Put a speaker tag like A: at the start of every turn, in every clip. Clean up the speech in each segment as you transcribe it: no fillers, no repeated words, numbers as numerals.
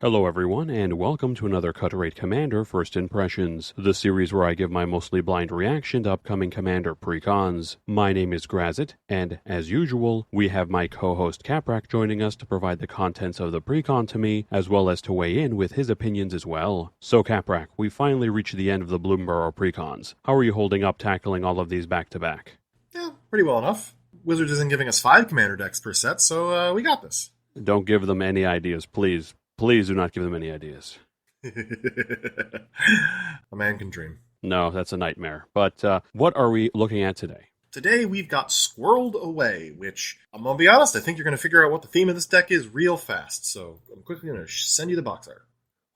A: Hello everyone, and welcome to another Curated Commander First Impressions, the series where I give my mostly blind reaction to upcoming Commander Precons. My name is Grazzet, and as usual, we have my co-host Kaprak joining us to provide the contents of the Precon to me, as well as to weigh in with his opinions as well. So Kaprak, we finally reached the end of the Bloomburrow Precons. How are you holding up tackling all of these back-to-back?
B: Yeah, pretty well enough. Wizards isn't giving us 5 commander decks per set, so we got this.
A: Don't give them any ideas, please. Please do not give them any ideas.
B: A man can dream.
A: No, that's a nightmare. But what are we looking at today?
B: Today we've got Squirreled Away, which, I'm going to be honest, I think you're going to figure out what the theme of this deck is real fast, so I'm quickly going to send you the box art.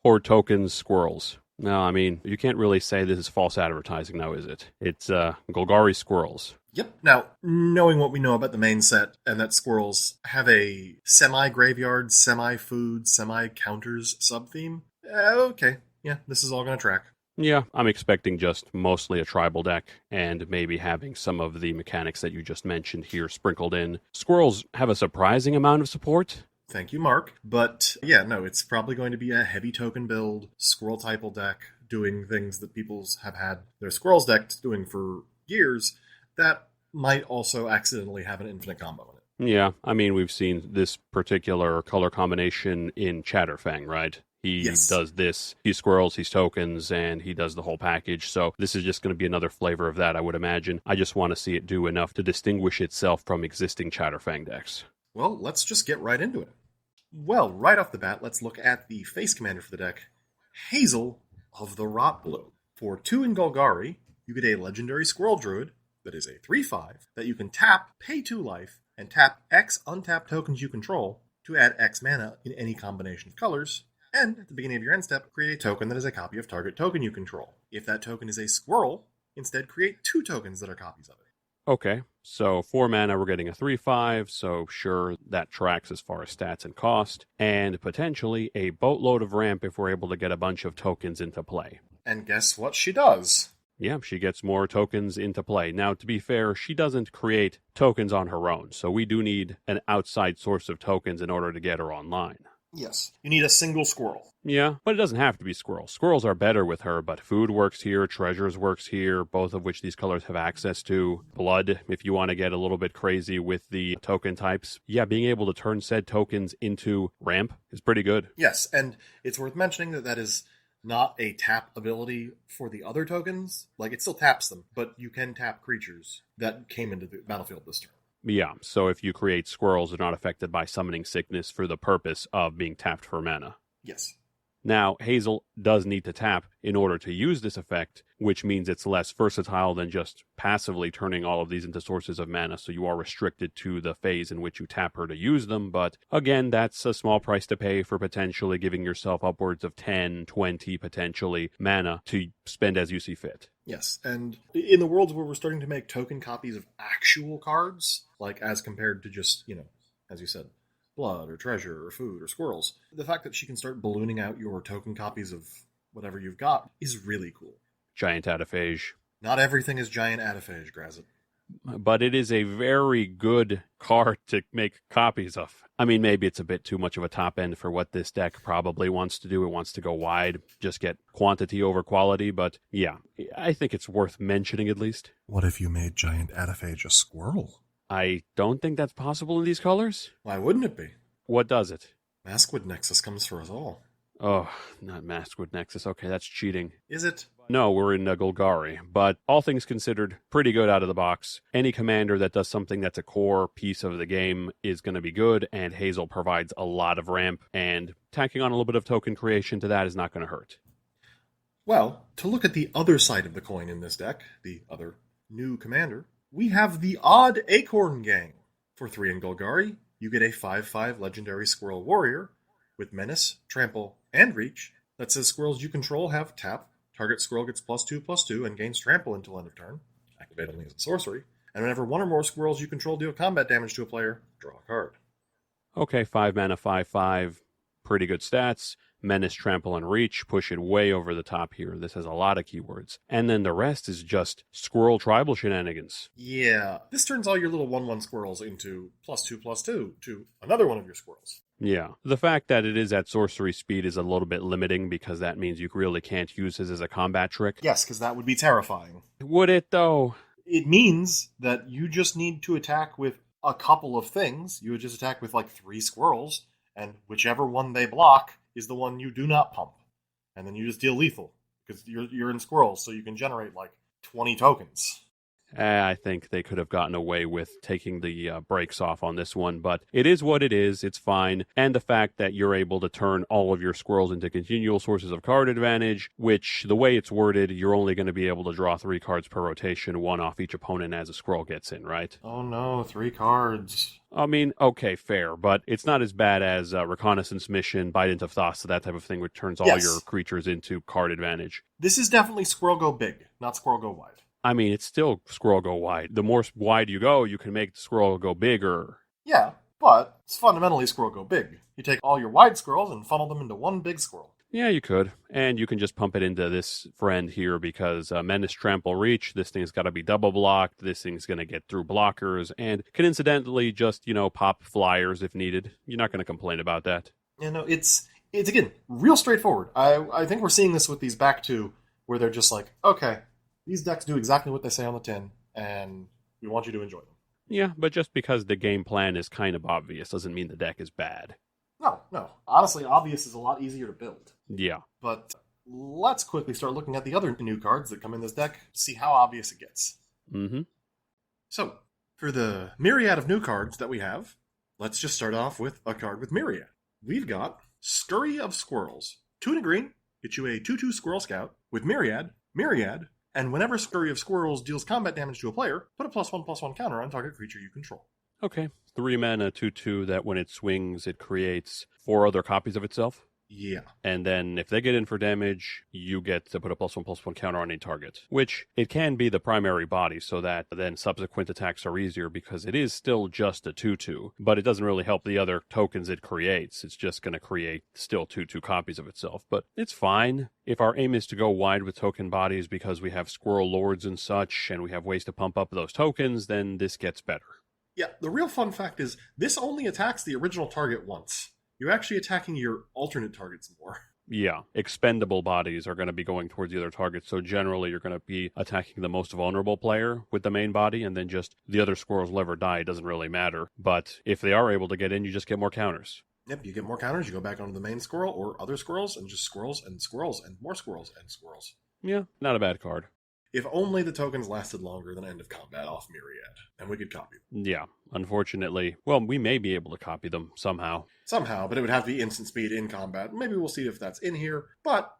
A: Horde tokens, squirrels. No, I mean, you can't really say this is false advertising now, is it? It's Golgari squirrels.
B: Yep. Now, knowing what we know about the main set, and that squirrels have a semi-graveyard, semi-food, semi-counters sub-theme, okay, yeah, this is all going to track.
A: Yeah, I'm expecting just mostly a tribal deck, and maybe having some of the mechanics that you just mentioned here sprinkled in. Squirrels have a surprising amount of support.
B: Thank you, Mark. But yeah, no, it's probably going to be a heavy token build, squirrel typal deck, doing things that people have had their squirrels deck doing for years that might also accidentally have an infinite combo in it.
A: Yeah, I mean, we've seen this particular color combination in Chatterfang, right? He does this, he's squirrels, he's tokens, and he does the whole package. So this is just going to be another flavor of that, I would imagine. I just want to see it do enough to distinguish itself from existing Chatterfang decks.
B: Well, let's just get right into it. Well, right off the bat, let's look at the face commander for the deck, Hazel of the Rot Bloom. For 2 in Golgari, you get a legendary squirrel druid that is a 3/5 that you can tap, pay 2 life, and tap X untapped tokens you control to add X mana in any combination of colors, and at the beginning of your end step, create a token that is a copy of target token you control. If that token is a squirrel, instead create 2 tokens that are copies of it.
A: Okay, so 4 mana, we're getting a 3/5, so sure, that tracks as far as stats and cost, and potentially a boatload of ramp if we're able to get a bunch of tokens into play.
B: And guess what she does?
A: Yeah, she gets more tokens into play. Now, to be fair, she doesn't create tokens on her own, so we do need an outside source of tokens in order to get her online.
B: Yes. You need a single squirrel.
A: Yeah, but it doesn't have to be squirrels. Squirrels are better with her, but food works here, treasures works here, both of which these colors have access to. Blood, if you want to get a little bit crazy with the token types. Yeah, being able to turn said tokens into ramp is pretty good.
B: Yes, and it's worth mentioning that that is not a tap ability for the other tokens. Like, it still taps them, but you can tap creatures that came into the battlefield this turn.
A: Yeah, so if you create squirrels, they're not affected by summoning sickness for the purpose of being tapped for mana.
B: Yes.
A: Now, Hazel does need to tap in order to use this effect, which means it's less versatile than just passively turning all of these into sources of mana, so you are restricted to the phase in which you tap her to use them, but again, that's a small price to pay for potentially giving yourself upwards of 10, 20, potentially, mana to spend as you see fit.
B: Yes, and in the worlds where we're starting to make token copies of actual cards, like as compared to just, as you said, blood or treasure or food or squirrels, the fact that she can start ballooning out your token copies of whatever you've got is really cool.
A: Giant Ataphage.
B: Not everything is giant Ataphage, Grazzet.
A: But it is a very good card to make copies of. I mean, maybe it's a bit too much of a top end for what this deck probably wants to do. It wants to go wide, just get quantity over quality, but yeah, I think it's worth mentioning at least.
B: What if you made giant Ataphage a squirrel?
A: I don't think that's possible in these colors.
B: Why wouldn't it be?
A: What does it?
B: Maskwood Nexus comes for us all.
A: Oh, not Maskwood Nexus. Okay, that's cheating.
B: Is it?
A: No, we're in Golgari, but all things considered, pretty good out of the box. Any commander that does something that's a core piece of the game is going to be good, and Hazel provides a lot of ramp, and tacking on a little bit of token creation to that is not going to hurt.
B: Well, to look at the other side of the coin in this deck, the other new commander, we have the Odd Acorn Gang. For 3 in Golgari, you get a 5/5 legendary squirrel warrior with menace, trample, and reach that says squirrels you control have tap. Target squirrel gets +2/+2 and gains trample until end of turn. Activate only as a sorcery. And whenever 1 or more squirrels you control deal combat damage to a player, draw a card.
A: Okay, 5 mana, 5/5. Pretty good stats. Menace, Trample, and Reach push it way over the top here. This has a lot of keywords. And then the rest is just squirrel tribal shenanigans.
B: Yeah, this turns all your little 1/1 squirrels into +2/+2 to another one of your squirrels.
A: Yeah. The fact that it is at sorcery speed is a little bit limiting because that means you really can't use this as a combat trick.
B: Yes, because that would be terrifying.
A: Would it, though?
B: It means that you just need to attack with a couple of things. You would just attack with like 3 squirrels, and whichever one they block is the one you do not pump. And then you just deal lethal, because you're in squirrels, so you can generate like 20 tokens.
A: I think they could have gotten away with taking the brakes off on this one, but it is what it is. It's fine. And the fact that you're able to turn all of your squirrels into continual sources of card advantage, which, the way it's worded, you're only going to be able to draw 3 cards per rotation, 1 off each opponent as a squirrel gets in, right?
B: Oh no, 3 cards.
A: I mean, okay, fair, but it's not as bad as Reconnaissance Mission, Bident of Thassa, that type of thing, which turns all your creatures into card advantage.
B: This is definitely Squirrel Go Big, not Squirrel Go Wide.
A: I mean, it's still squirrel go wide. The more wide you go, you can make the squirrel go bigger.
B: Yeah, but it's fundamentally Squirrel Go Big. You take all your wide squirrels and funnel them into one big squirrel.
A: Yeah, you could. And you can just pump it into this friend here because Menace, Trample, Reach, this thing's got to be double blocked. This thing's going to get through blockers and can incidentally just, pop flyers if needed. You're not going to complain about that.
B: It's again, real straightforward. I think we're seeing this with these back two, where they're just like, okay, these decks do exactly what they say on the tin, and we want you to enjoy them.
A: Yeah, but just because the game plan is kind of obvious doesn't mean the deck is bad.
B: No. Honestly, obvious is a lot easier to build.
A: Yeah.
B: But let's quickly start looking at the other new cards that come in this deck to see how obvious it gets.
A: Mm-hmm.
B: So, for the myriad of new cards that we have, let's just start off with a card with myriad. We've got Scurry of Squirrels. 2 and a green, get you a 2/2 Squirrel Scout with myriad, and whenever Scurry of Squirrels deals combat damage to a player, put a +1/+1 counter on target creature you control.
A: Okay. 3 mana, 2/2, that when it swings, it creates 4 other copies of itself.
B: Yeah.
A: And then if they get in for damage, you get to put a +1/+1 counter on a target, which it can be the primary body, so that then subsequent attacks are easier because it is still just a 2/2, but it doesn't really help the other tokens it creates. It's just going to create still 2/2 copies of itself, but it's fine. If our aim is to go wide with token bodies because we have Squirrel Lords and such, and we have ways to pump up those tokens, then this gets better.
B: Yeah, the real fun fact is this only attacks the original target once. You're actually attacking your alternate targets more.
A: Yeah, expendable bodies are going to be going towards the other target, so generally you're going to be attacking the most vulnerable player with the main body, and then just the other squirrels live or die. It doesn't really matter. But if they are able to get in, you just get more counters.
B: Yep, you get more counters, you go back onto the main squirrel or other squirrels, and just squirrels and squirrels and more squirrels and squirrels.
A: Yeah, not a bad card.
B: If only the tokens lasted longer than End of Combat off Myriad, and we could copy them.
A: Yeah, unfortunately. Well, we may be able to copy them somehow.
B: Somehow, but it would have to be instant speed in combat. Maybe we'll see if that's in here, but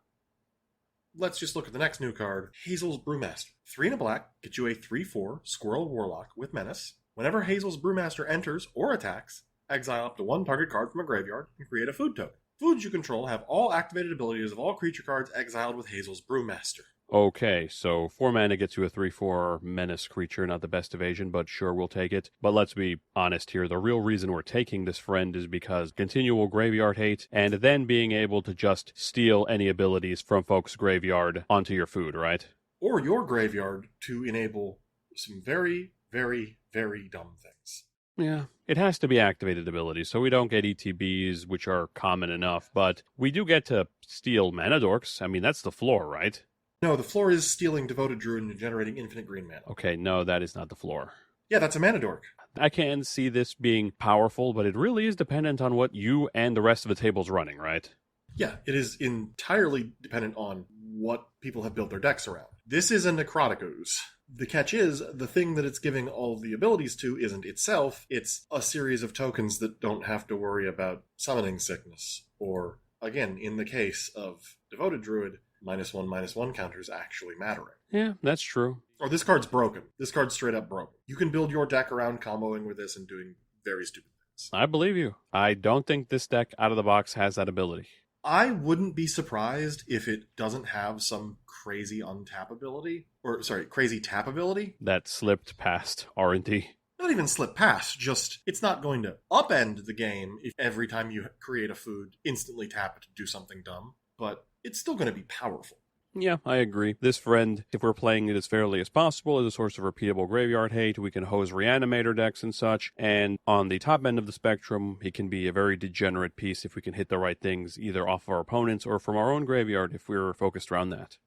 B: let's just look at the next new card, Hazel's Brewmaster. 3 and a black, get you a 3/4 Squirrel Warlock with Menace. Whenever Hazel's Brewmaster enters or attacks, exile up to 1 target card from a graveyard and create a food token. Foods you control have all activated abilities of all creature cards exiled with Hazel's Brewmaster.
A: Okay, so 4 mana gets you a 3/4 menace creature, not the best evasion, but sure, we'll take it. But let's be honest here, the real reason we're taking this friend is because continual graveyard hate, and then being able to just steal any abilities from folks' graveyard onto your food, right?
B: Or your graveyard to enable some very, very, very dumb things.
A: Yeah, it has to be activated abilities, so we don't get ETBs, which are common enough, but we do get to steal mana dorks. I mean, that's the floor, right?
B: No, the floor is stealing Devoted Druid and generating infinite green mana.
A: Okay, no, that is not the floor.
B: Yeah, that's a mana dork.
A: I can see this being powerful, but it really is dependent on what you and the rest of the table's running, right?
B: Yeah, it is entirely dependent on what people have built their decks around. This is a Necrotic Ooze. The catch is, the thing that it's giving all the abilities to isn't itself, it's a series of tokens that don't have to worry about summoning sickness. Or, again, in the case of Devoted Druid, -1/-1 counters actually mattering.
A: Yeah, that's true.
B: Or this card's broken. This card's straight up broken. You can build your deck around comboing with this and doing very stupid things.
A: I believe you. I don't think this deck out of the box has that ability.
B: I wouldn't be surprised if it doesn't have some crazy untap ability. Crazy tap ability.
A: That slipped past R&D.
B: Not even slip past, just it's not going to upend the game if every time you create a food, instantly tap it to do something dumb. But it's still going to be powerful.
A: Yeah, I agree. This friend, if we're playing it as fairly as possible, is a source of repeatable graveyard hate. We can hose Reanimator decks and such. And on the top end of the spectrum, he can be a very degenerate piece if we can hit the right things, either off of our opponents or from our own graveyard if we're focused around that.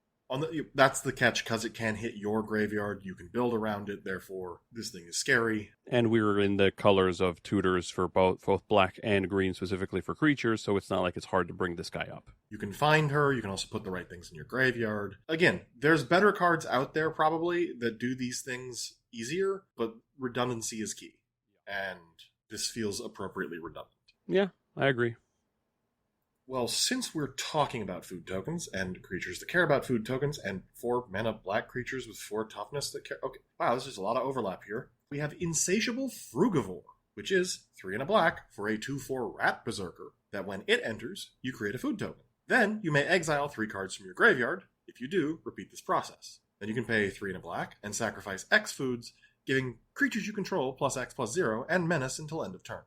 B: That's the catch, because it can hit your graveyard. You can build around it, therefore this thing is scary.
A: And we were in the colors of tutors for both black and green, specifically for creatures, so it's not like it's hard to bring this guy up.
B: You can find her. You can also put the right things in your graveyard. Again, there's better cards out there probably that do these things easier, but redundancy is key. And this feels appropriately redundant.
A: Yeah, I agree.
B: Well, since we're talking about food tokens and creatures that care about food tokens and 4 mana black creatures with 4 toughness that care... Okay, wow, this is a lot of overlap here. We have Insatiable Frugivore, which is 3 and a black for a 2/4 Rat Berserker that when it enters, you create a food token. Then you may exile 3 cards from your graveyard. If you do, repeat this process. Then you can pay 3 and a black and sacrifice X foods, giving creatures you control +X+0 and menace until end of turn.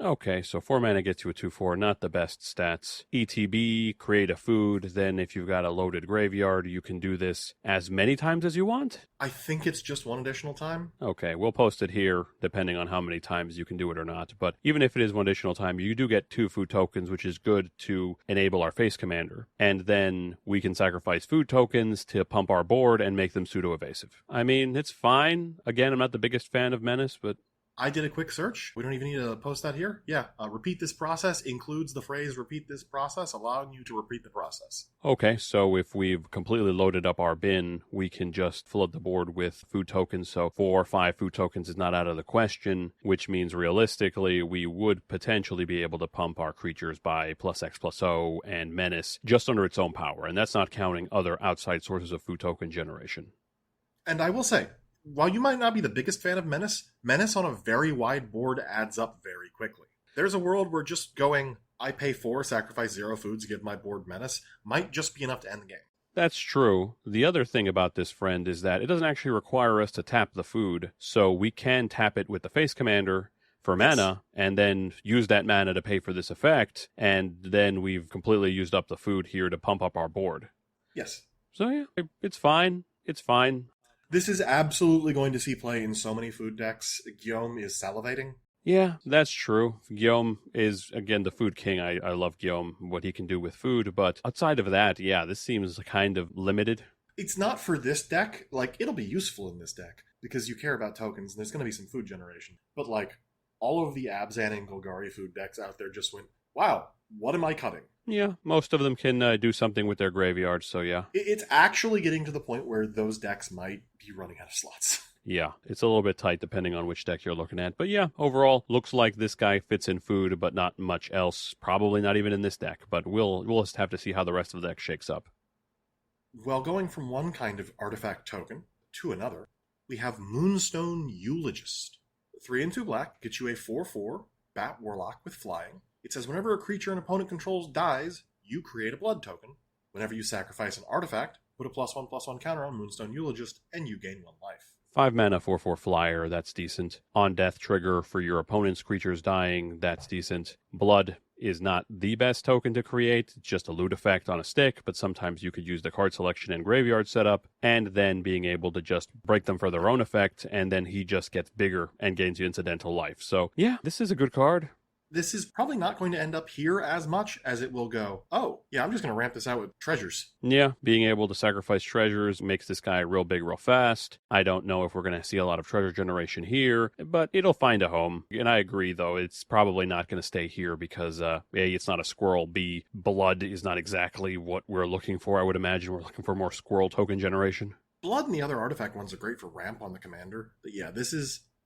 A: Okay, so 4 mana gets you a 2/4, not the best stats. ETB, create a food, then if you've got a loaded graveyard, you can do this as many times as you want?
B: I think it's just 1 additional time.
A: Okay, we'll post it here, depending on how many times you can do it or not. But even if it is 1 additional time, you do get 2 food tokens, which is good to enable our face commander. And then we can sacrifice food tokens to pump our board and make them pseudo-evasive. I mean, it's fine. Again, I'm not the biggest fan of Menace, but...
B: I did a quick search. We don't even need to post that here. Yeah, repeat this process includes the phrase repeat this process, allowing you to repeat the process.
A: Okay, so if we've completely loaded up our bin, we can just flood the board with food tokens. So 4 or 5 food tokens is not out of the question, which means realistically we would potentially be able to pump our creatures by +X+0 and menace just under its own power. And that's not counting other outside sources of food token generation.
B: And I will say, while you might not be the biggest fan of Menace, Menace on a very wide board adds up very quickly. There's a world where just going, I pay 4, sacrifice 0 foods, give my board Menace, might just be enough to end the game.
A: That's true. The other thing about this friend is that it doesn't actually require us to tap the food, so we can tap it with the face commander for mana, and then use that mana to pay for this effect, and then we've completely used up the food here to pump up our board.
B: Yes.
A: So yeah, it's fine. It's fine.
B: This is absolutely going to see play in so many food decks. Guillaume is salivating.
A: Yeah, that's true. Guillaume is, again, the food king. I love Guillaume, what he can do with food. But outside of that, yeah, this seems kind of limited.
B: It's not for this deck. Like, it'll be useful in this deck because you care about tokens and there's going to be some food generation. But, like, all of the Abzan and Golgari food decks out there just went, wow, what am I cutting?
A: Yeah, most of them can do something with their graveyards, so yeah.
B: It's actually getting to the point where those decks might be running out of slots.
A: Yeah, it's a little bit tight depending on which deck you're looking at. But yeah, overall, looks like this guy fits in food, but not much else. Probably not even in this deck, but we'll just have to see how the rest of the deck shakes up.
B: Well, going from one kind of artifact token to another, we have Moonstone Eulogist. 3 and 2 black gets you a 4/4 Bat Warlock with flying. It says whenever a creature an opponent controls dies, you create a blood token. Whenever you sacrifice an artifact, put a +1/+1 counter on Moonstone Eulogist, and you gain 1 life.
A: 5 mana, 4/4 flyer, that's decent. On death trigger for your opponent's creatures dying, that's decent. Blood is not the best token to create, it's just a loot effect on a stick, but sometimes you could use the card selection and graveyard setup, and then being able to just break them for their own effect, and then he just gets bigger and gains you incidental life. So yeah, this is a good card.
B: This is probably not going to end up here as much as it will go, oh, yeah, I'm just going to ramp this out with treasures.
A: Yeah, being able to sacrifice treasures makes this guy real big real fast. I don't know if we're going to see a lot of treasure generation here, but it'll find a home. And I agree, though, it's probably not going to stay here because, A, it's not a squirrel, B, blood is not exactly what we're looking for. I would imagine we're looking for more squirrel token generation.
B: Blood and the other artifact ones are great for ramp on the commander, but yeah,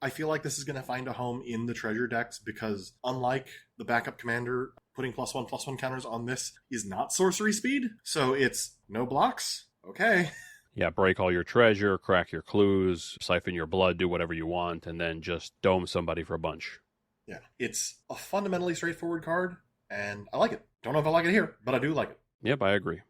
B: I feel like this is going to find a home in the treasure decks because unlike the backup commander, putting +1/+1 counters on this is not sorcery speed. So it's no blocks. Okay.
A: Yeah, break all your treasure, crack your clues, siphon your blood, do whatever you want, and then just dome somebody for a bunch.
B: Yeah, it's a fundamentally straightforward card, and I like it. Don't know if I like it here, but I do like it.
A: Yep, I agree.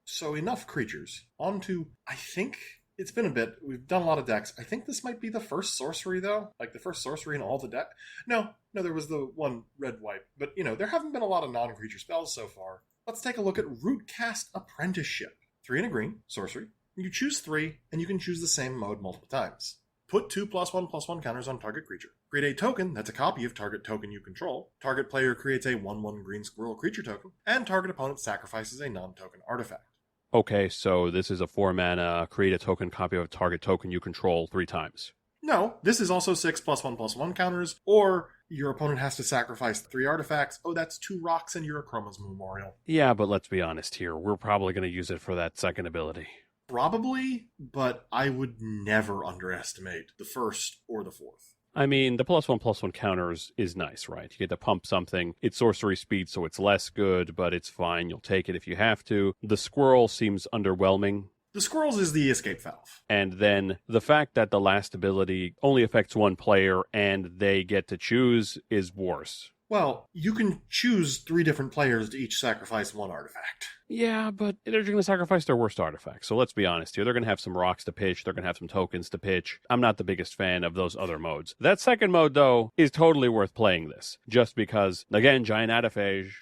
B: So enough creatures. On to, I think... It's been a bit. We've done a lot of decks. I think this might be the first sorcery, though. Like, the first sorcery in all the deck. No, there was the one red-white. But, there haven't been a lot of non-creature spells so far. Let's take a look at Rootcast Apprenticeship. 3 and a green, sorcery. You choose 3, and you can choose the same mode multiple times. Put 2+1/+1 counters on target creature. Create a token that's a copy of target token you control. Target player creates a 1/1 green squirrel creature token, and target opponent sacrifices a non-token artifact.
A: Okay, so this is a 4-mana, create a token copy of a target token you control 3 times.
B: No, this is also 6+1/+1 counters, or your opponent has to sacrifice 3 artifacts. Oh, that's 2 rocks and you're a Chroma's Memorial.
A: Yeah, but let's be honest here. We're probably going to use it for that second ability.
B: Probably, but I would never underestimate the first or the fourth.
A: I mean, the +1/+1 counters is nice, right? You get to pump something. It's sorcery speed, so it's less good, but it's fine. You'll take it if you have to. The squirrel seems underwhelming.
B: The squirrels is the escape valve.
A: And then the fact that the last ability only affects 1 player and they get to choose is worse.
B: Well, you can choose 3 different players to each sacrifice 1 artifact.
A: Yeah, but they're going to sacrifice their worst artifacts. So let's be honest here. They're going to have some rocks to pitch. They're going to have some tokens to pitch. I'm not the biggest fan of those other modes. That second mode, though, is totally worth playing this. Just because, again, giant autophage.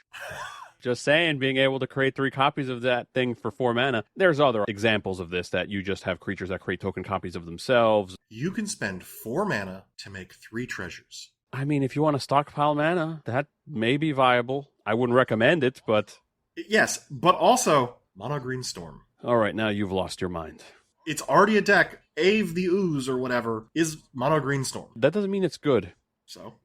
A: Just saying, being able to create 3 copies of that thing for 4 mana. There's other examples of this that you just have creatures that create token copies of themselves.
B: You can spend 4 mana to make 3 treasures.
A: I mean, if you want to stockpile mana, that may be viable. I wouldn't recommend it, but...
B: Yes, but also, Mono Green Storm.
A: All right, now you've lost your mind.
B: It's already a deck. Ave the Ooze or whatever is Mono Green Storm.
A: That doesn't mean it's good.
B: So?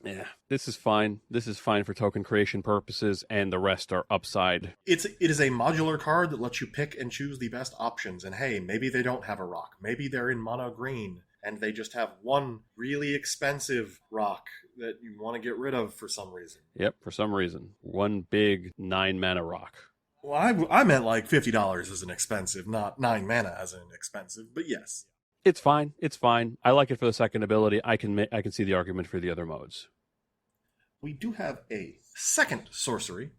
A: Yeah, this is fine. This is fine for token creation purposes, and the rest are upside.
B: It is a modular card that lets you pick and choose the best options. And hey, maybe they don't have a rock. Maybe they're in mono green, and they just have 1 really expensive rock that you want to get rid of for some reason.
A: Yep, for some reason. 1 big 9-mana rock.
B: Well, I meant like $50 as an expensive, not 9 mana as an expensive, but yes.
A: It's fine. It's fine. I like it for the second ability. I can see the argument for the other modes.
B: We do have a second sorcery,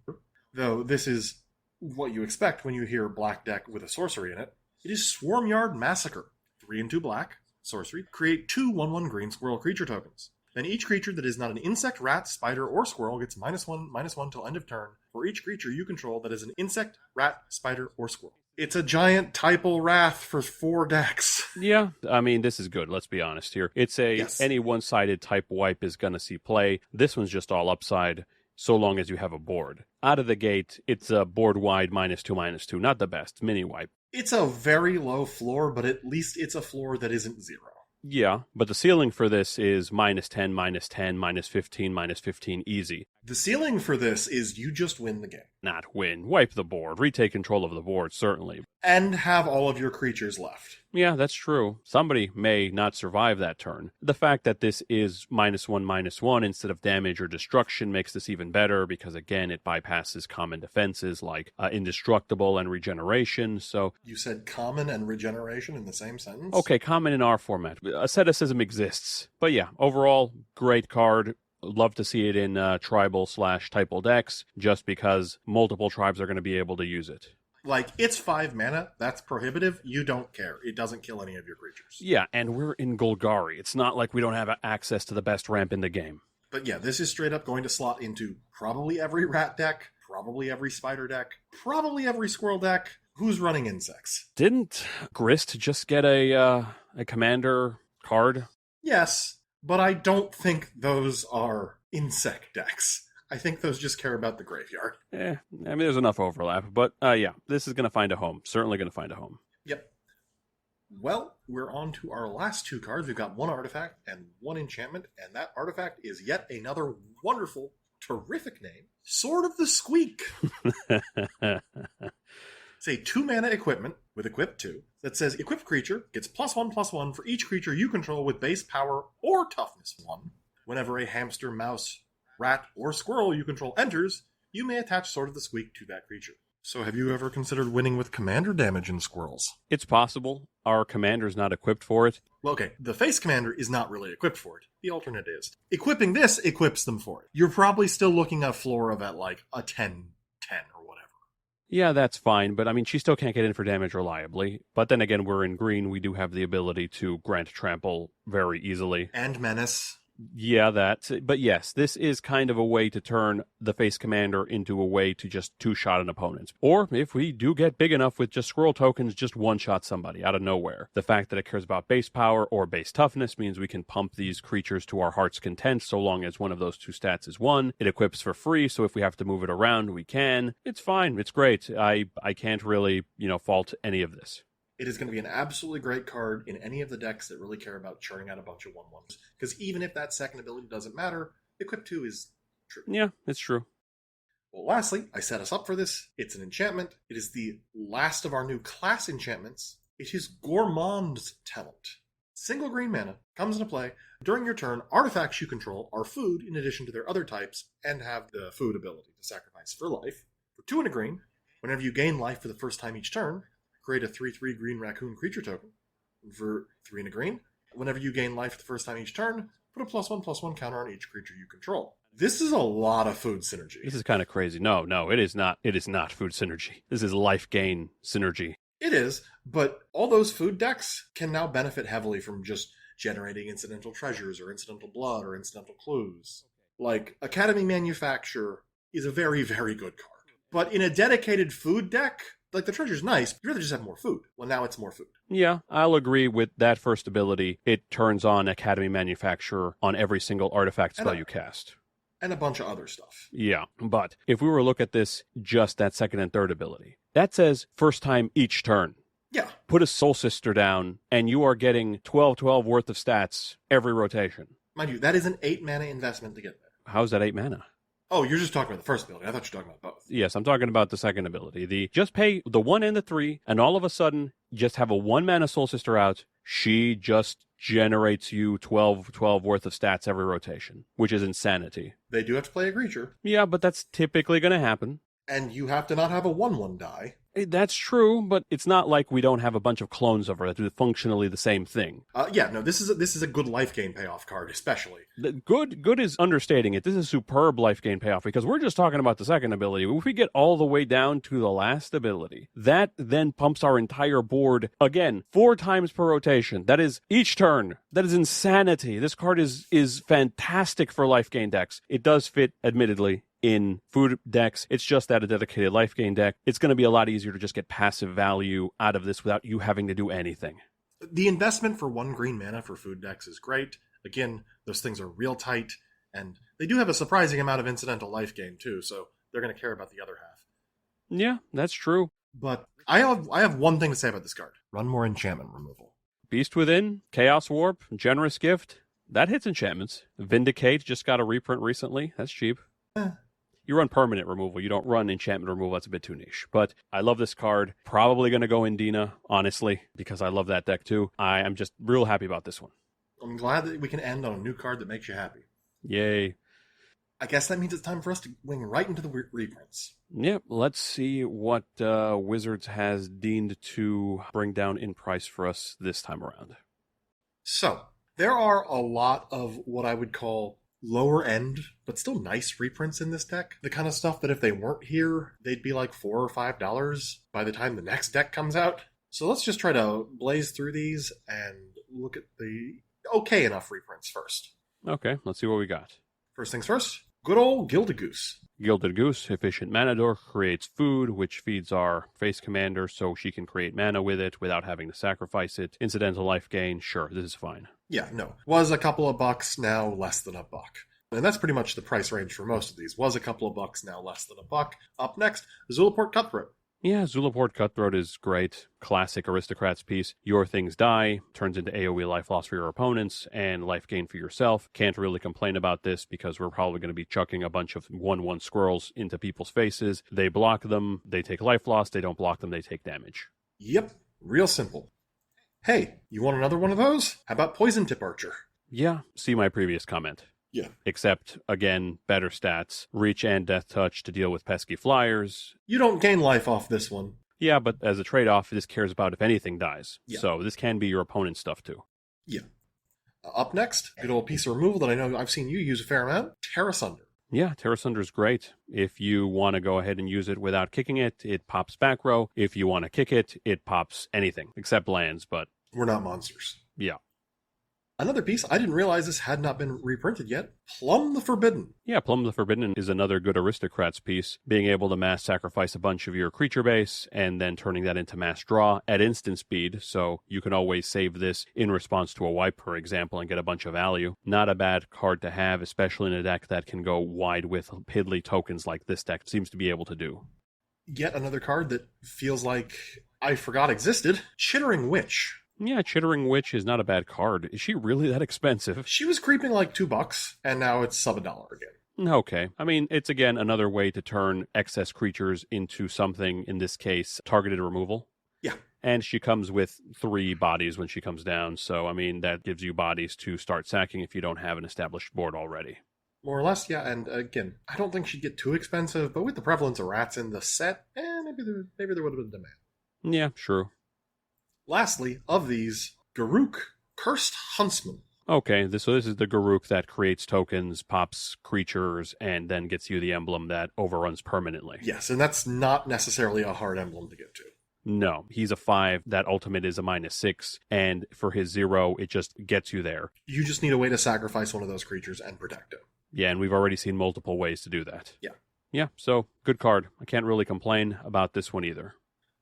B: though this is what you expect when you hear black deck with a sorcery in it. It is Swarmyard Massacre. 3 and 2 black, sorcery. Create 2 1/1 green squirrel creature tokens. Then each creature that is not an insect, rat, spider, or squirrel gets -1/-1 till end of turn for each creature you control that is an insect, rat, spider, or squirrel. It's a giant Typal Wrath for 4 decks.
A: Yeah, I mean, this is good. Let's be honest here. It's any one-sided type wipe is going to see play. This one's just all upside, so long as you have a board. Out of the gate, it's a board-wide -2/-2. Not the best. Mini wipe.
B: It's a very low floor, but at least it's a floor that isn't 0.
A: Yeah, but the ceiling for this is -10, -10, -15, -15 easy.
B: The ceiling for this is you just win the game.
A: Not win. Wipe the board. Retake control of the board, certainly.
B: And have all of your creatures left.
A: Yeah, that's true. Somebody may not survive that turn. The fact that this is -1/-1 instead of damage or destruction makes this even better because, again, it bypasses common defenses like indestructible and regeneration, so...
B: You said common and regeneration in the same sentence?
A: Okay, common in our format. Asceticism exists. But yeah, overall, great card. Love to see it in tribal/typal decks just because multiple tribes are going to be able to use it.
B: Like, it's 5 mana, that's prohibitive, you don't care. It doesn't kill any of your creatures.
A: Yeah, and we're in Golgari. It's not like we don't have access to the best ramp in the game.
B: But yeah, this is straight up going to slot into probably every rat deck, probably every spider deck, probably every squirrel deck. Who's running insects?
A: Didn't Grist just get a commander card?
B: Yes, but I don't think those are insect decks. I think those just care about the graveyard.
A: I mean, there's enough overlap, but yeah, this is going to find a home. Certainly going to find a home.
B: Yep. Well, we're on to our last 2 cards. We've got 1 artifact and 1 enchantment, and that artifact is yet another wonderful, terrific name, Sword of the Squeak. It's a 2-mana equipment with Equip 2 that says equipped creature gets +1/+1 for each creature you control with base power or toughness 1. Whenever a hamster, mouse, rat, or squirrel you control enters, you may attach Sword of the Squeak to that creature. So have you ever considered winning with commander damage in squirrels?
A: It's possible. Our commander's not equipped for it.
B: Well, okay, the face commander is not really equipped for it. The alternate is. Equipping this equips them for it. You're probably still looking at a floor of at like a 10/10 or whatever.
A: Yeah, that's fine, but I mean, she still can't get in for damage reliably. But then again, we're in green. We do have the ability to grant trample very easily.
B: And menace.
A: Yeah, but yes, this is kind of a way to turn the face commander into a way to just two-shot an opponent. Or if we do get big enough with just squirrel tokens, just one-shot somebody out of nowhere. The fact that it cares about base power or base toughness means we can pump these creatures to our heart's content so long as one of those two stats is 1. It equips for free, so if we have to move it around, we can. It's fine. It's great. I can't really, fault any of this.
B: It is going to be an absolutely great card in any of the decks that really care about churning out a bunch of 1/1s. Because even if that second ability doesn't matter, Equip 2 is true.
A: Yeah, it's true.
B: Well, lastly, I set us up for this. It's an enchantment. It is the last of our new class enchantments. It is Gourmand's Talent. Single green mana comes into play. During your turn, artifacts you control are food in addition to their other types and have the food ability to sacrifice for life. For 2 and a green, whenever you gain life for the first time each turn, create a 3/3 green raccoon creature token. For 3 and a green, whenever you gain life the first time each turn, put a +1/+1 counter on each creature you control. This is a lot of food synergy.
A: This is kind of crazy. No, it is not. It is not food synergy. This is life gain synergy.
B: It is, but all those food decks can now benefit heavily from just generating incidental treasures or incidental blood or incidental clues. Like, Academy Manufacture is a very, very good card. But in a dedicated food deck, like, the treasure's nice, you'd rather just have more food. Well, now it's more food.
A: Yeah, I'll agree with that first ability. It turns on Academy Manufacturer on every single artifact spell you cast.
B: And a bunch of other stuff.
A: Yeah, but if we were to look at this, just that second and third ability, that says first time each turn.
B: Yeah.
A: Put a Soul Sister down, and you are getting 12/12 worth of stats every rotation.
B: Mind you, that is an 8 mana investment to get there.
A: How's that 8 mana?
B: Oh, you're just talking about the first ability. I thought you were talking about both.
A: Yes, I'm talking about the second ability. Just pay the 1 and the 3, and all of a sudden, just have a 1 mana Soul Sister out. She just generates you 12/12 worth of stats every rotation, which is insanity.
B: They do have to play a creature.
A: Yeah, but that's typically going to happen.
B: And you have to not have a 1/1 die.
A: That's true, but it's not like we don't have a bunch of clones of her that do functionally the same thing.
B: This is a good life gain payoff card, especially.
A: Good is understating it. This is superb life gain payoff because we're just talking about the second ability. If we get all the way down to the last ability, that then pumps our entire board, again, 4 times per rotation. That is each turn. That is insanity. This card is fantastic for life gain decks. It does fit, admittedly, in food decks. It's just that a dedicated life gain deck, it's going to be a lot easier to just get passive value out of this without you having to do anything.
B: The investment for 1 green mana for food decks is great. Again, those things are real tight, and they do have a surprising amount of incidental life gain too, so they're going to care about the other half.
A: Yeah, that's true.
B: But I have one thing to say about this card. Run more enchantment removal.
A: Beast Within, Chaos Warp, Generous Gift, that hits enchantments. Vindicate just got a reprint recently. That's cheap. You run permanent removal. You don't run enchantment removal. That's a bit too niche. But I love this card. Probably going to go in Dina, honestly, because I love that deck too. I am just real happy about this one.
B: I'm glad that we can end on a new card that makes you happy.
A: Yay.
B: I guess that means it's time for us to wing right into the reprints.
A: Yep, let's see what Wizards has deemed to bring down in price for us this time around.
B: So, there are a lot of what I would call lower end, but still nice reprints in this deck. The kind of stuff that if they weren't here, they'd be like $4 or $5 by the time the next deck comes out. So let's just try to blaze through these and look at the okay enough reprints first.
A: Okay, let's see what we got.
B: First things first, good old Gilded Goose.
A: Gilded Goose, efficient mana dork, creates food, which feeds our face commander so she can create mana with it without having to sacrifice it. Incidental life gain, sure, this is fine.
B: Yeah, no. Was a couple of bucks, now less than $1. And that's pretty much the price range for most of these. Was a couple of bucks, now less than $1. Up next, Zulaport Cutthroat.
A: Yeah, Zulaport Cutthroat is great. Classic Aristocrats piece. Your things die, turns into AoE life loss for your opponents, and life gain for yourself. Can't really complain about this because we're probably going to be chucking a bunch of 1/1 squirrels into people's faces. They block them, they take life loss. They don't block them, they take damage.
B: Yep, real simple. Hey, you want another one of those? How about Poison Tip Archer?
A: Yeah, see my previous comment.
B: Yeah.
A: Except, again, better stats. Reach and Death Touch to deal with pesky flyers.
B: You don't gain life off this one.
A: Yeah, but as a trade-off, this cares about if anything dies.
B: Yeah.
A: So this can be your opponent's stuff, too.
B: Yeah. Up next, good old piece of removal that I know I've seen you use a fair amount, Terra Sunder.
A: Yeah, Terra Sunder's great. If you want to go ahead and use it without kicking it, it pops back row. If you want to kick it, it pops anything, except lands, but...
B: We're not monsters.
A: Yeah.
B: Another piece, I didn't realize this had not been reprinted yet. Plum the Forbidden.
A: Yeah, Plum the Forbidden is another good Aristocrats piece, being able to mass sacrifice a bunch of your creature base and then turning that into mass draw at instant speed, so you can always save this in response to a wipe, for example, and get a bunch of value. Not a bad card to have, especially in a deck that can go wide with piddly tokens like this deck seems to be able to do.
B: Yet another card that feels like I forgot existed. Chittering Witch.
A: Yeah, Chittering Witch is not a bad card. Is she really that expensive?
B: She was creeping like $2, and now it's sub $1 again.
A: Okay. I mean, it's again another way to turn excess creatures into something, in this case, targeted removal.
B: Yeah.
A: And she comes with 3 bodies when she comes down, so I mean, that gives you bodies to start sacking if you don't have an established board already.
B: More or less, yeah, and again, I don't think she'd get too expensive, but with the prevalence of rats in the set, maybe there would have been demand.
A: Yeah, true.
B: Lastly, of these, Garruk, Cursed Huntsman.
A: Okay, so this is the Garruk that creates tokens, pops creatures, and then gets you the emblem that overruns permanently.
B: Yes, and that's not necessarily a hard emblem to get to.
A: No, he's a 5, that ultimate is a -6, and for his 0, it just gets you there.
B: You just need a way to sacrifice one of those creatures and protect it.
A: Yeah, and we've already seen multiple ways to do that.
B: Yeah.
A: Yeah, so good card. I can't really complain about this one either.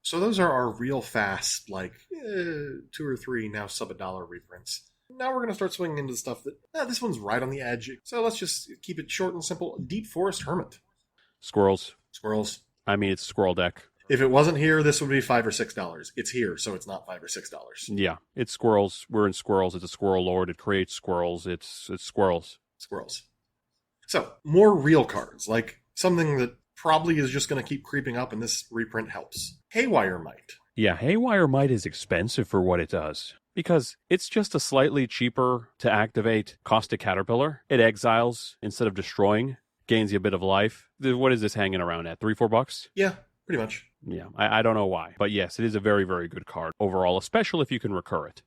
B: So those are our real fast, 2 or 3 now sub $1 reprints. Now we're going to start swinging into the stuff that, this one's right on the edge. So let's just keep it short and simple. Deep Forest Hermit.
A: Squirrels.
B: I
A: mean, it's a squirrel deck.
B: If it wasn't here, this would be $5 or $6. It's here, so it's not $5 or $6.
A: Yeah, it's squirrels. We're in squirrels. It's a squirrel lord. It creates squirrels. It's squirrels.
B: So, more real cards, like something that probably is just going to keep creeping up, and this reprint helps. Haywire Might.
A: Yeah, Haywire Might is expensive for what it does, because it's just a slightly cheaper to activate Caustic Caterpillar. It exiles instead of destroying, gains you a bit of life. What is this hanging around at, $3-4?
B: Yeah, pretty much.
A: Yeah, I don't know why, but yes, it is a very, very good card overall, especially if you can recur it.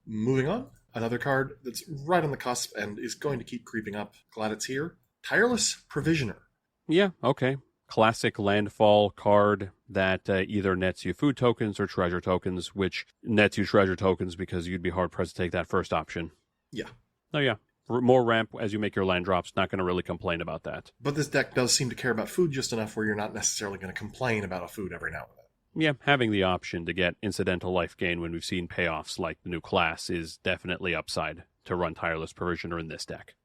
B: Moving on, another card that's right on the cusp and is going to keep creeping up. Glad it's here. Tireless Provisioner.
A: Yeah, okay. Classic landfall card that either nets you food tokens or treasure tokens, which nets you treasure tokens because you'd be hard-pressed to take that first option.
B: Yeah.
A: Oh, yeah. More ramp as you make your land drops. Not going to really complain about that.
B: But this deck does seem to care about food just enough where you're not necessarily going to complain about a food every now and then.
A: Yeah, having the option to get incidental life gain when we've seen payoffs like the new class is definitely upside to run Tireless Provisioner in this deck.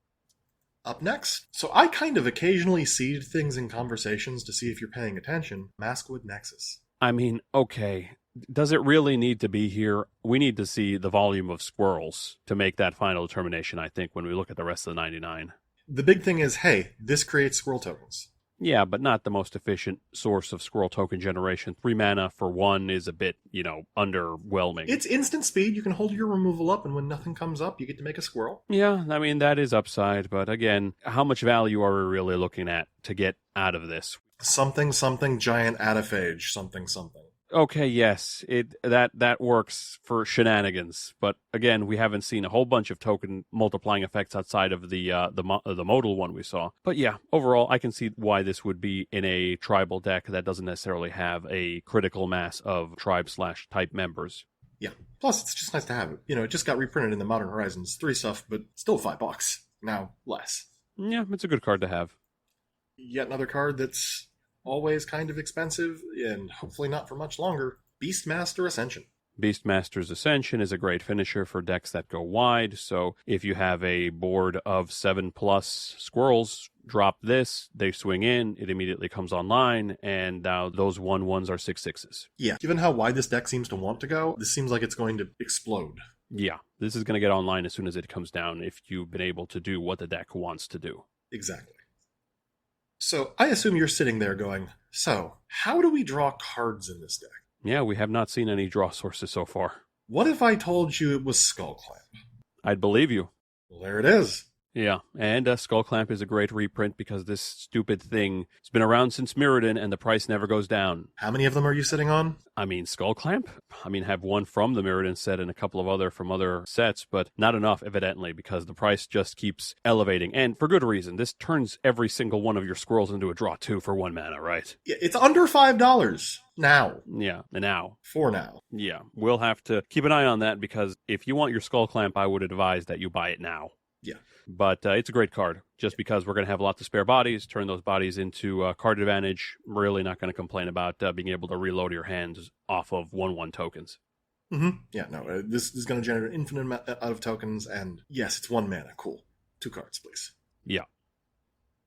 B: Up next, so I kind of occasionally seed things in conversations to see if you're paying attention. Maskwood Nexus.
A: I mean, okay, does it really need to be here? We need to see the volume of squirrels to make that final determination, I think, when we look at the rest of the 99.
B: The big thing is, hey, this creates squirrel tokens.
A: Yeah, but not the most efficient source of squirrel token generation. 3 mana for 1 is a bit, underwhelming.
B: It's instant speed. You can hold your removal up, and when nothing comes up, you get to make a squirrel.
A: Yeah, I mean, that is upside. But again, how much value are we really looking at to get out of this?
B: Something, giant adaphage, something.
A: Okay, yes, that works for shenanigans, but again, we haven't seen a whole bunch of token multiplying effects outside of the modal one we saw. But yeah, overall, I can see why this would be in a tribal deck that doesn't necessarily have a critical mass of tribe/type members.
B: Yeah, plus it's just nice to have it. It just got reprinted in the Modern Horizons 3 stuff, but still $5 now, less.
A: Yeah, it's a good card to have.
B: Yet another card that's always kind of expensive, and hopefully not for much longer. Beastmaster Ascension.
A: Beastmaster's Ascension is a great finisher for decks that go wide, so if you have a board of 7+ squirrels, drop this, they swing in, it immediately comes online, and now those 1/1s are 6/6s.
B: Yeah, given how wide this deck seems to want to go, this seems like it's going to explode.
A: Yeah, this is going to get online as soon as it comes down if you've been able to do what the deck wants to do.
B: Exactly. So, I assume you're sitting there going, so, how do we draw cards in this deck?
A: Yeah, we have not seen any draw sources so far.
B: What if I told you it was Skullclamp?
A: I'd believe you.
B: Well, there it is.
A: Yeah, and Skull Clamp is a great reprint because this stupid thing has been around since Mirrodin and the price never goes down.
B: How many of them are you sitting on?
A: I mean, Skull Clamp? I mean, have one from the Mirrodin set and a couple of other from other sets, but not enough, evidently, because the price just keeps elevating. And for good reason. This turns every single one of your squirrels into a draw 2 for 1 mana, right?
B: Yeah, it's under $5 now.
A: Yeah, now.
B: For now.
A: Yeah, we'll have to keep an eye on that because if you want your Skull Clamp, I would advise that you buy it now.
B: Yeah.
A: But it's a great card, just because we're going to have lots of spare bodies, turn those bodies into card advantage. Really not going to complain about being able to reload your hands off of 1/1 tokens.
B: Mm-hmm. Yeah, no, this is going to generate an infinite amount of tokens, and yes, it's 1 mana. Cool. 2 cards, please.
A: Yeah.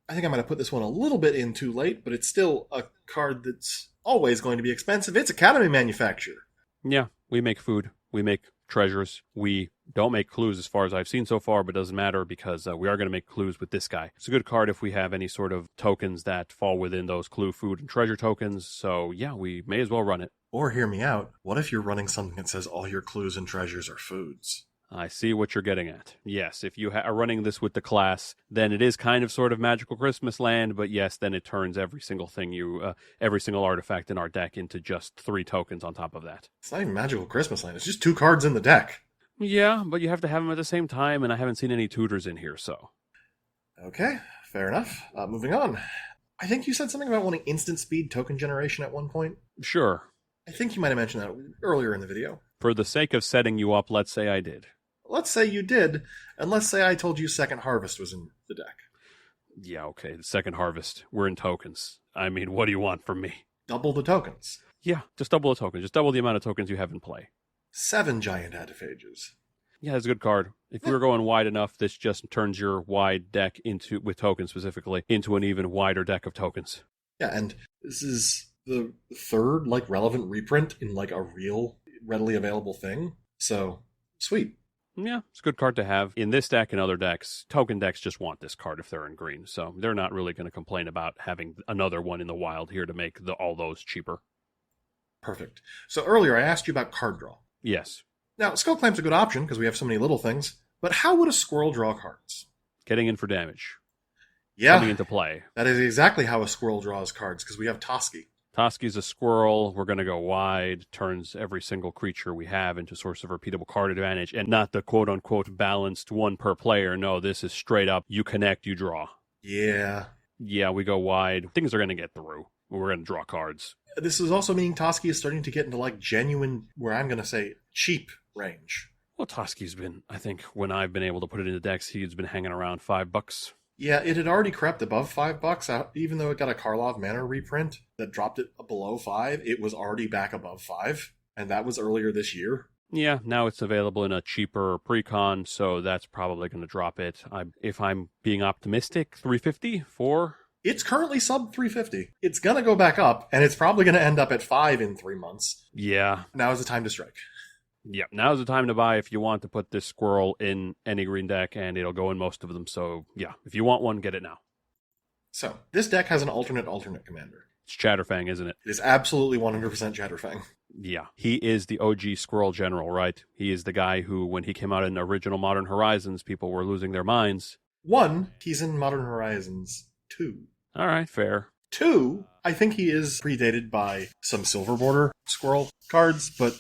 B: I think I might have put this one a little bit in too late, but it's still a card that's always going to be expensive. It's Academy Manufacture.
A: Yeah, we make food. We make treasures. We don't make clues as far as I've seen so far, but it doesn't matter because we are going to make clues with this guy. It's a good card if we have any sort of tokens that fall within those clue, food, and treasure tokens. So yeah, we may as well run it.
B: Or hear me out. What if you're running something that says all your clues and treasures are foods?
A: I see what you're getting at. Yes, if you are running this with the class, then it is kind of sort of Magical Christmas Land, but yes, then it turns every single thing every single artifact in our deck into just 3 tokens on top of that.
B: It's not even Magical Christmas Land. It's just 2 cards in the deck.
A: Yeah, but you have to have them at the same time, and I haven't seen any tutors in here, so.
B: Okay, fair enough. Moving on. I think you said something about wanting instant speed token generation at one point.
A: Sure.
B: I think you might have mentioned that earlier in the video.
A: For the sake of setting you up, let's say I did.
B: Let's say you did, and let's say I told you Second Harvest was in the deck.
A: Yeah, okay, the Second Harvest. We're in tokens. I mean, what do you want from me?
B: Double the tokens.
A: Yeah, just double the tokens. Just double the amount of tokens you have in play.
B: 7 giant adiphages.
A: Yeah, it's a good card. If you were going wide enough, this just turns your wide deck into, with tokens specifically, into an even wider deck of tokens.
B: Yeah, and this is the third, relevant reprint in, a real, readily available thing. So, sweet.
A: Yeah, it's a good card to have. In this deck and other decks, token decks just want this card if they're in green. So they're not really going to complain about having another one in the wild here to make all those cheaper.
B: Perfect. So earlier I asked you about card draw.
A: Yes.
B: Now, Skull Clamp's a good option because we have so many little things, but how would a squirrel draw cards?
A: Getting in for damage.
B: Yeah.
A: Coming into play.
B: That is exactly how a squirrel draws cards because we have Toski.
A: Toski's a squirrel. We're going to go wide. Turns every single creature we have into a source of repeatable card advantage. And not the quote-unquote balanced 1 per player. No, this is straight up, you connect, you draw.
B: Yeah.
A: Yeah, we go wide. Things are going to get through. We're going to draw cards.
B: This is also meaning Toski is starting to get into, genuine, where I'm going to say, cheap range.
A: Well, Toski's been, I think, when I've been able to put it into decks, he's been hanging around $5.
B: Yeah, it had already crept above $5, even though it got a Karlov Manor reprint that dropped it below 5. It was already back above 5, and that was earlier this year.
A: Yeah, now it's available in a cheaper precon, so that's probably going to drop it. If I'm being optimistic, $350 for.
B: It's currently sub 350. It's going to go back up, and it's probably going to end up at 5 in 3 months.
A: Yeah.
B: Now is the time to strike.
A: Yeah, now's the time to buy if you want to put this squirrel in any green deck, and it'll go in most of them. So, yeah, if you want one, get it now.
B: So, this deck has an alternate commander.
A: It's Chatterfang, isn't it?
B: It is absolutely 100% Chatterfang.
A: Yeah, he is the OG Squirrel General, right? He is the guy who, when he came out in original Modern Horizons, people were losing their minds.
B: 1, he's in Modern Horizons 2.
A: All right, fair.
B: 2, I think he is predated by some Silver Border Squirrel cards, but,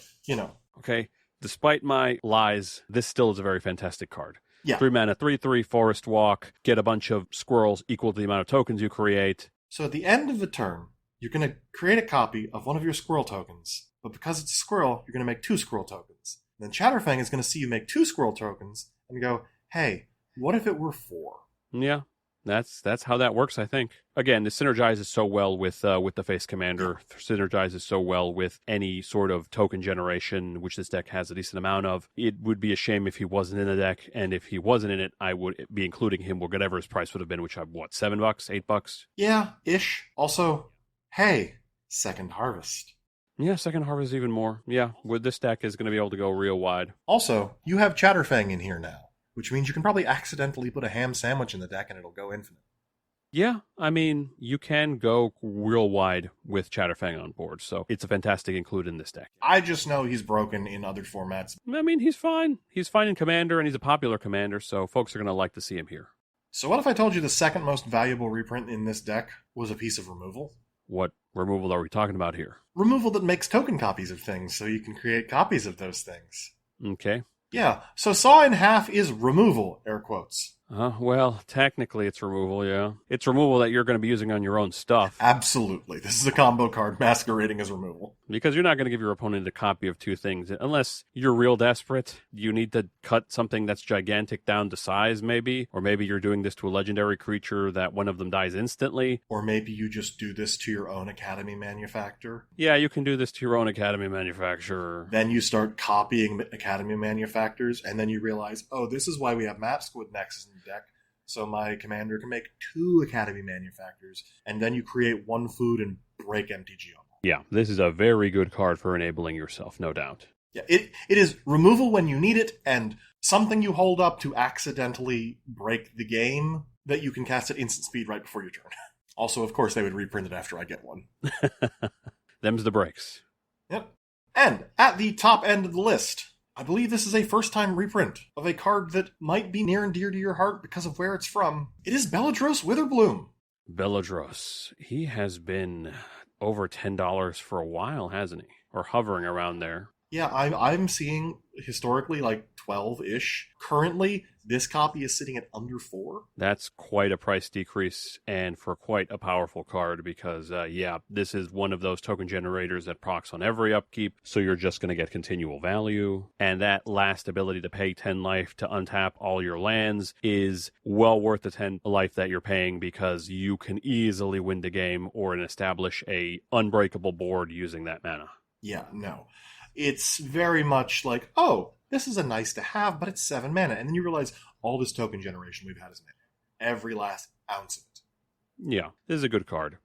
A: Okay, despite my lies, this still is a very fantastic card.
B: Yeah.
A: 3 mana, 3/3, Forest Walk, get a bunch of squirrels equal to the amount of tokens you create.
B: So at the end of the turn, you're going to create a copy of one of your squirrel tokens, but because it's a squirrel, you're going to make 2 squirrel tokens. Then Chatterfang is going to see you make 2 squirrel tokens and go, hey, what if it were 4?
A: Yeah. That's how that works, I think. Again, this synergizes so well with the Face Commander. Synergizes so well with any sort of token generation, which this deck has a decent amount of. It would be a shame if he wasn't in the deck, and if he wasn't in it, I would be including him whatever his price would have been, which $7, $8?
B: Yeah, ish. Also, hey, Second Harvest.
A: Yeah, Second Harvest even more. Yeah, with this deck is going to be able to go real wide.
B: Also, you have Chatterfang in here now, which means you can probably accidentally put a ham sandwich in the deck and it'll go infinite.
A: Yeah, I mean, you can go real wide with Chatterfang on board, so it's a fantastic include in this deck.
B: I just know he's broken in other formats.
A: I mean, he's fine. He's fine in Commander, and he's a popular commander, so folks are going to like to see him here.
B: So what if I told you the second most valuable reprint in this deck was a piece of removal?
A: What removal are we talking about here?
B: Removal that makes token copies of things, so you can create copies of those things.
A: Okay.
B: Yeah, so Saw in Half is removal, air quotes.
A: Well, technically it's removal, yeah. It's removal that you're going to be using on your own stuff.
B: Absolutely. This is a combo card masquerading as removal.
A: Because you're not going to give your opponent a copy of two things. Unless you're real desperate. You need to cut something that's gigantic down to size, maybe. Or maybe you're doing this to a legendary creature that one of them dies instantly.
B: Or maybe you just do this to your own Academy manufacturer.
A: Yeah, you can do this to your own Academy manufacturer.
B: Then you start copying Academy manufacturers, and then you realize, oh, this is why we have Map Squid Nexus in the deck. So my commander can make 2 Academy manufacturers, and then you create 1 food and break MTG on them.
A: Yeah, this is a very good card for enabling yourself, no doubt.
B: Yeah, it is removal when you need it, and something you hold up to accidentally break the game that you can cast at instant speed right before your turn. Also, of course, they would reprint it after I get one.
A: Them's the breaks.
B: Yep. And at the top end of the list, I believe this is a first-time reprint of a card that might be near and dear to your heart because of where it's from. It is Beledros Witherbloom.
A: Beledros. He has been over $10 for a while, hasn't he? Or hovering around there.
B: Yeah, I'm seeing historically like 12-ish. Currently, this copy is sitting at under 4.
A: That's quite a price decrease and for quite a powerful card because, this is one of those token generators that procs on every upkeep, so you're just going to get continual value. And that last ability to pay 10 life to untap all your lands is well worth the 10 life that you're paying because you can easily win the game or establish a unbreakable board using that mana.
B: Yeah, no. It's very much like, oh, this is a nice to have, but it's 7 mana. And then you realize all this token generation we've had is mana. Every last ounce of it.
A: Yeah, this is a good card.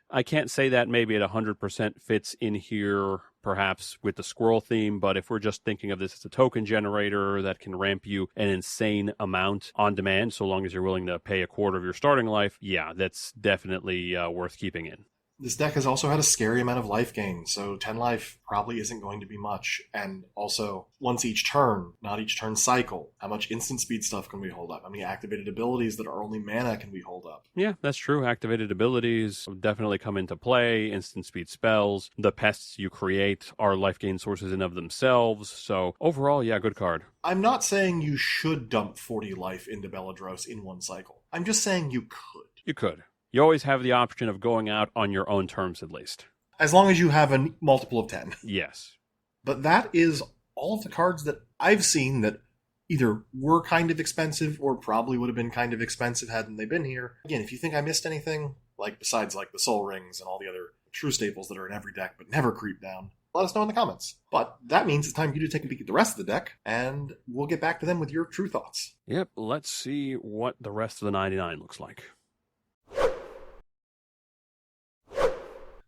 A: I can't say that maybe it 100% fits in here, perhaps with the squirrel theme, but if we're just thinking of this as a token generator that can ramp you an insane amount on demand, so long as you're willing to pay a quarter of your starting life, yeah, that's definitely worth keeping in.
B: This deck has also had a scary amount of life gain, so 10 life probably isn't going to be much. And also, once each turn, not each turn cycle, how much instant speed stuff can we hold up? How many activated abilities that are only mana can we hold up?
A: Yeah, that's true. Activated abilities definitely come into play. Instant speed spells. The pests you create are life gain sources in of themselves. So overall, yeah, good card.
B: I'm not saying you should dump 40 life into Beledros in one cycle. I'm just saying you could.
A: You could. You always have the option of going out on your own terms, at least.
B: As long as you have a multiple of 10.
A: Yes.
B: But that is all of the cards that I've seen that either were kind of expensive or probably would have been kind of expensive hadn't they been here. Again, if you think I missed anything, besides the Soul Rings and all the other true staples that are in every deck but never creep down, let us know in the comments. But that means it's time for you to take a peek at the rest of the deck, and we'll get back to them with your true thoughts.
A: Yep, let's see what the rest of the 99 looks like.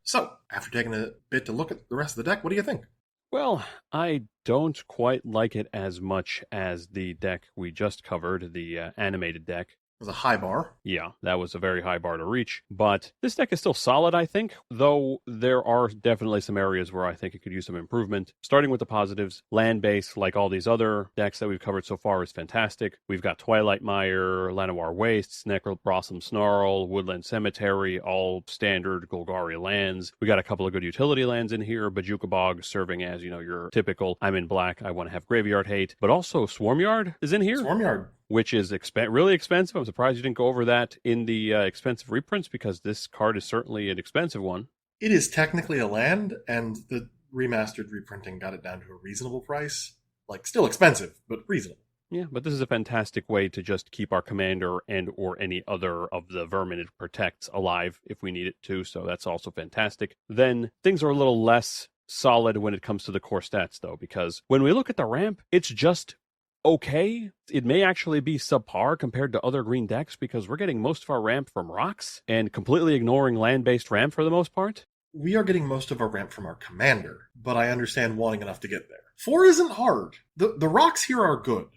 B: So, after taking a bit to look at the rest of the deck, what do you think?
A: Well, I don't quite like it as much as the deck we just covered, the animated deck.
B: It was a high bar.
A: Yeah, that was a very high bar to reach. But this deck is still solid, I think, though there are definitely some areas where I think it could use some improvement. Starting with the positives, land base, like all these other decks that we've covered so far, is fantastic. We've got Twilight Mire, Llanowar Wastes, Necroblossom Snarl, Woodland Cemetery, all standard Golgari lands. We got a couple of good utility lands in here, Bajuka Bog serving as, your typical, I'm in black, I want to have Graveyard Hate. But also Swarmyard is in here.
B: Swarmyard.
A: Which is really expensive. I'm surprised you didn't go over that in the expensive reprints because this card is certainly an expensive one.
B: It is technically a land, and the remastered reprinting got it down to a reasonable price. Still expensive, but reasonable.
A: Yeah, but this is a fantastic way to just keep our commander and or any other of the vermin it protects alive if we need it to, so that's also fantastic. Then things are a little less solid when it comes to the core stats, though, because when we look at the ramp, it's just okay. It may actually be subpar compared to other green decks because we're getting most of our ramp from rocks and completely ignoring land-based ramp for the most part.
B: We are getting most of our ramp from our commander, but I understand wanting enough to get there. 4 isn't hard. The rocks here are good.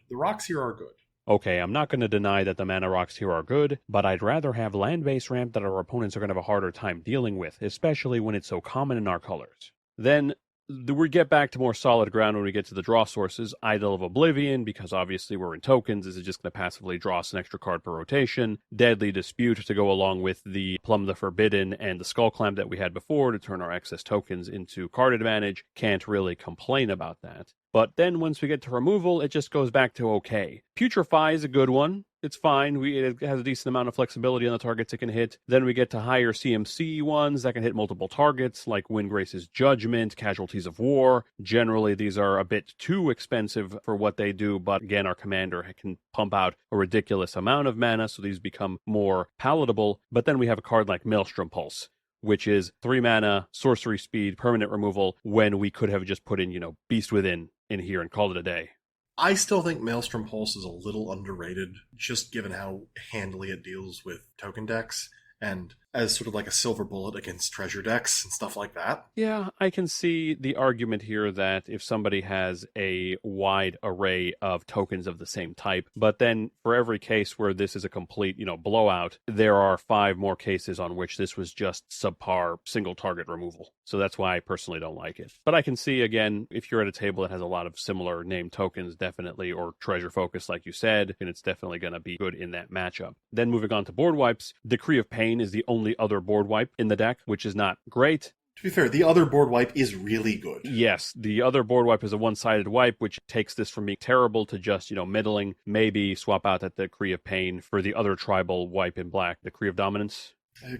A: Okay, I'm not going to deny that the mana rocks here are good, but I'd rather have land-based ramp that our opponents are going to have a harder time dealing with, especially when it's so common in our colors. Then, We get back to more solid ground when we get to the draw sources. Idol of Oblivion, because obviously we're in tokens. This is just going to passively draw us an extra card per rotation. Deadly Dispute to go along with the Plumb the Forbidden and the Skull Clamp that we had before to turn our excess tokens into card advantage. Can't really complain about that. But then once we get to removal, it just goes back to okay. Putrefy is a good one. It's fine. It has a decent amount of flexibility on the targets it can hit. Then we get to higher CMC ones that can hit multiple targets, like Windgrace's Judgment, Casualties of War. Generally, these are a bit too expensive for what they do, but again, our commander can pump out a ridiculous amount of mana, so these become more palatable. But then we have a card like Maelstrom Pulse, which is 3 mana, sorcery speed, permanent removal, when we could have just put in, Beast Within in here and called it a day.
B: I still think Maelstrom Pulse is a little underrated, just given how handily it deals with token decks, and as sort of like a silver bullet against treasure decks and stuff like that.
A: Yeah, I can see the argument here that if somebody has a wide array of tokens of the same type, but then for every case where this is a complete, blowout, there are 5 more cases on which this was just subpar single target removal. So that's why I personally don't like it. But I can see, again, if you're at a table that has a lot of similar named tokens, definitely, or treasure focus, like you said, and it's definitely going to be good in that matchup. Then moving on to board wipes, Decree of Pain is the only other board wipe in the deck, which is not great.
B: To be fair, the other board wipe is really good.
A: Yes, the other board wipe is a one-sided wipe, which takes this from being terrible to just, middling. Maybe swap out that Decree of Pain for the other tribal wipe in black, Decree of Dominance.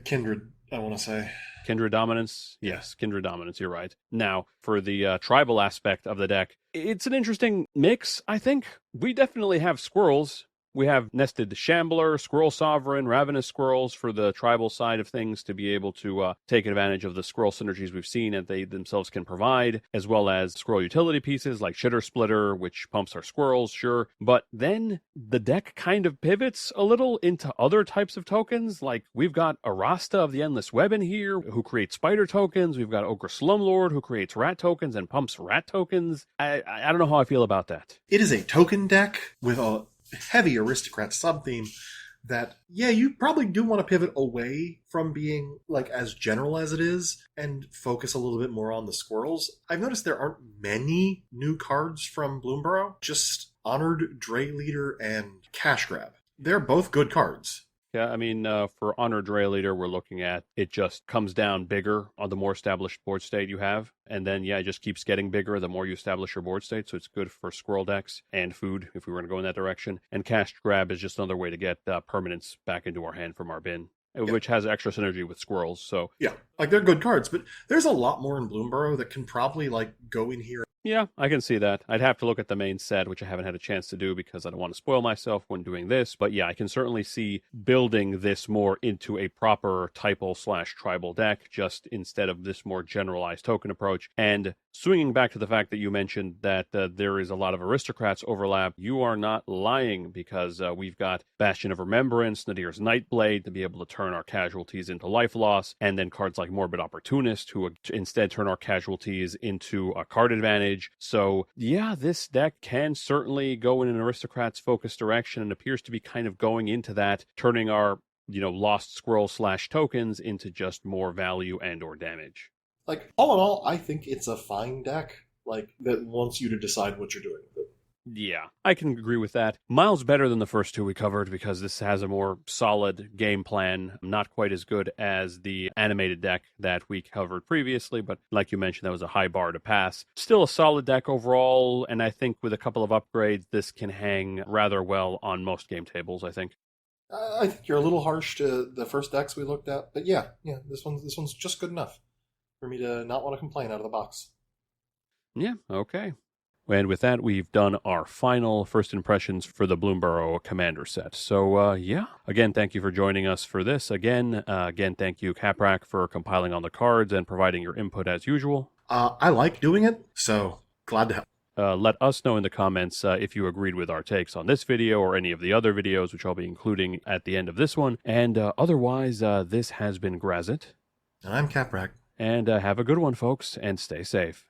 B: Kindred, I want to say.
A: Kindred Dominance? Yes, Kindred Dominance, you're right. Now, for the tribal aspect of the deck, it's an interesting mix, I think. We definitely have squirrels. We have Nested Shambler, Squirrel Sovereign, Ravenous Squirrels for the tribal side of things to be able to take advantage of the squirrel synergies we've seen that they themselves can provide, as well as squirrel utility pieces like Shitter Splitter, which pumps our squirrels, sure. But then the deck kind of pivots a little into other types of tokens, like we've got Arasta of the Endless Web in here, who creates spider tokens. We've got Ogre Slumlord, who creates rat tokens and pumps rat tokens. I don't know how I feel about that.
B: It is a token deck with a heavy aristocrat sub-theme that, you probably do want to pivot away from being like as general as it is and focus a little bit more on the squirrels. I've noticed there aren't many new cards from Bloomburrow, just Honored Dray Leader and Cash Grab. They're both good cards.
A: Yeah, I mean, for Honored Dray Leader, we're looking at it just comes down bigger on the more established board state you have. And then, it just keeps getting bigger the more you establish your board state. So it's good for squirrel decks and food if we were going to go in that direction. And Cash Grab is just another way to get permanents back into our hand from our bin, which has extra synergy with squirrels. So
B: yeah, they're good cards, but there's a lot more in Bloomburrow that can probably go in here.
A: Yeah, I can see that. I'd have to look at the main set, which I haven't had a chance to do because I don't want to spoil myself when doing this. But yeah, I can certainly see building this more into a proper typal/tribal deck, just instead of this more generalized token approach. And swinging back to the fact that you mentioned that there is a lot of aristocrats overlap, you are not lying, because we've got Bastion of Remembrance, Nadir's Nightblade to be able to turn our casualties into life loss, and then cards like Morbid Opportunist who instead turn our casualties into a card advantage. So yeah, this deck can certainly go in an aristocrats focused direction and appears to be kind of going into that, turning our lost squirrel / tokens into just more value and or damage.
B: All in all, I think it's a fine deck that wants you to decide what you're doing with it.
A: Yeah, I can agree with that. Miles better than the first two we covered because this has a more solid game plan, not quite as good as the animated deck that we covered previously, but like you mentioned, that was a high bar to pass. Still a solid deck overall, and I think with a couple of upgrades, this can hang rather well on most game tables, I think.
B: I think you're a little harsh to the first decks we looked at, but yeah, this one's just good enough for me to not want to complain out of the box.
A: Yeah, okay. And with that, we've done our final first impressions for the Bloomburrow Commander set. So, again, thank you for joining us for this. Again, thank you, Kaprak, for compiling on the cards and providing your input as usual.
B: I like doing it, so glad to help.
A: Let us know in the comments if you agreed with our takes on this video or any of the other videos, which I'll be including at the end of this one. And otherwise, this has been Grazzet.
B: And I'm Kaprak.
A: And have a good one, folks, and stay safe.